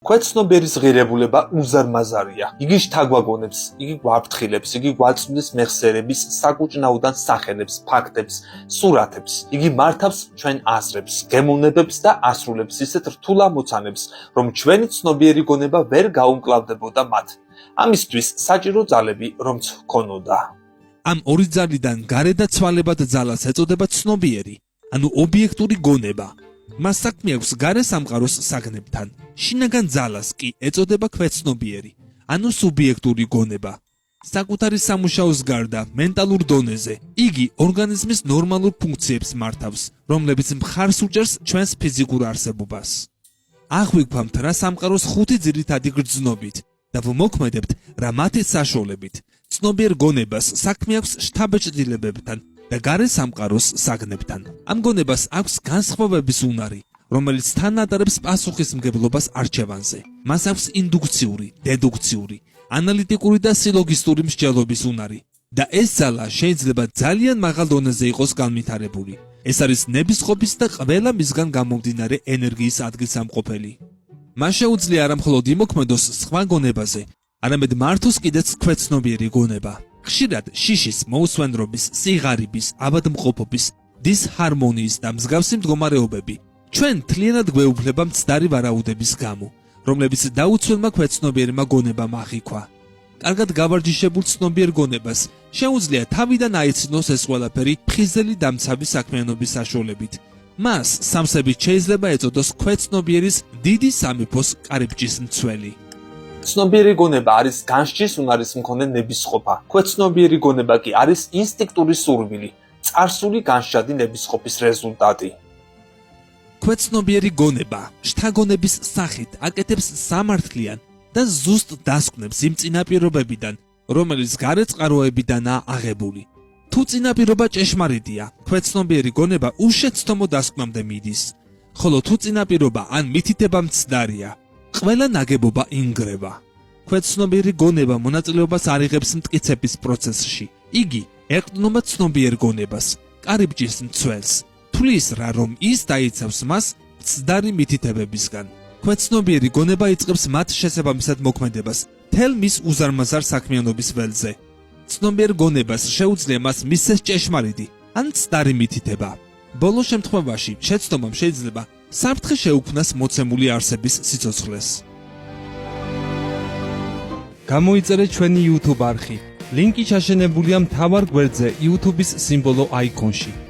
ქვეცნობიერის ღირებულება უზარმაზარია. იგი შთაგვაგონებს, იგი გვაფრთხილებს, იგი გვაწვდის მეხსიერების საკუჭნაუდან სახელებს, ფაქტებს, სურათებს. იგი მართავს ჩვენ აზრებს, გემოვნებებს და ასრულებს ისეთ რთულ ამოცანებს, რომ ჩვენი ცნობიერი გონება ვერ გაუმკლავდებოდა მათ. ამისთვის საჭირო ძალები რომც ჰქონოდა. ამ ორი ძალიდან გარედან ცვალებად ძალას ეწოდება ცნობიერი, ანუ ობიექტური გონება. მას საქმე აქვს გარე სამყაროს საგნებთან. შინაგან ძალას კი ეწოდება ქვეცნობიერი, ანუ სუბიექტური გონება. საკუთარი სამუშაოს გარდა მენტალურ დონეზე იგი ორგანიზმის ნორმალურ ფუნქციებს მართავს, რომლებიც მხარს უჭერს ჩვენს ფიზიკურ არსებობას. აღვიქვამთ რა სამყაროს 5 ძირითადი გრძნობით და ვმოქმედებთ რა მათი საშუალებით. ცნობიერ გონებას საქმე აქვს შთაბეჭდილებებთან და გარე სამყაროს საგნებთან. ამ გონებას აქვს განსხვავების უნარი, რომელიც თან ატარებს პასუხისმგებლობას არჩევანზე. მას აქვს ინდუქციური, დედუქციური, ანალიტიკური და სილოგისტური მსჯელობის უნარი და ეს ძალა შეიძლება ძალიან მაღალ დონეზე იყოს განვითარებული. ეს არის ნებისყოფის და ყველა მისგან გამომდინარე ენერგიის ადგილსამყოფელი. მას შეუძლია არა მხოლოდ იმოქმედოს სხვა გონებაზე, არამედ მართოს კიდეც ქვეცნობიერი გონება. ხშირად შიშის, მოუსვენრობის, სიღარიბის, ავადმყოფობის, დისჰარმონიის და მსგავსი მდგომარეობები ჩვენ მთლიანად გვეუფლება მცდარი ვარაუდების გამო, რომლებიც დაუცველმა ქვეცნობიერმა გონებამ აღიქვა. კარგად გავარჯიშებულ ცნობიერ გონებას შეუძლია თავიდან აიცნოს ეს ყველაფერი ფხიზელი დამცავი საქმიანობის საშუალებით. მას სამსებით შეიძლება ეწოდოს ქვეცნობიერის დიდი სამეფოს კარიბჭის მცველი. ცნობიერი გონება არის განსჯის უნარის მქონე ნებისყოფა. ქვეცნობიერი გონება კი არის ინსტინქტური სურვილი, წარსული განსჯადი ნებისყოფის რეზულტატი. ქვეცნობიერი გონება შთაგონების სახით აკეთებს სამართლიან და ზუსტ დასკვნებს იმ წინაპირობებიდან, რომელიც გარე წყაროებიდანაა აღებული. თუ წინაპირობა ჭეშმარიტია, ქვეცნობიერი გონება უშეცდომო დასკვნამდე მიდის, ხოლო თუ წინაპირობა ან მითითება მცდარია, ყველა ნაგებობა ინგრევა. ქვეცნობიერი გონება მონაწილეობას არ იღებს მტკიცების პროცესში. იგი ეყრდნობა ცნობიერ გონებას, კარიბჭის მცველს, თვლის რა რომ ის დაიცავს მას მცდარი მითითებებისგან. ქვეცნობიერი გონება იწყებს მათ შესაბამისად მოქმედებას თელ მის უზარმაზარ საქმიანობის ველზე. ცნობიერ გონებას შეუძლია მას მისცეს ჭეშმარიტი ან მცდარი მითითება. ბოლო შემთხვევაში შეცდომამ შეიძლება საფრთხე შეუქმნას მოცემული არსების სიცოცხლეს. გამოიწერეთ ჩვენი YouTube არხი. ლინკი ჩაშენებულია მთავარ გვერდზე YouTube-ის სიმბოლო აიკონში.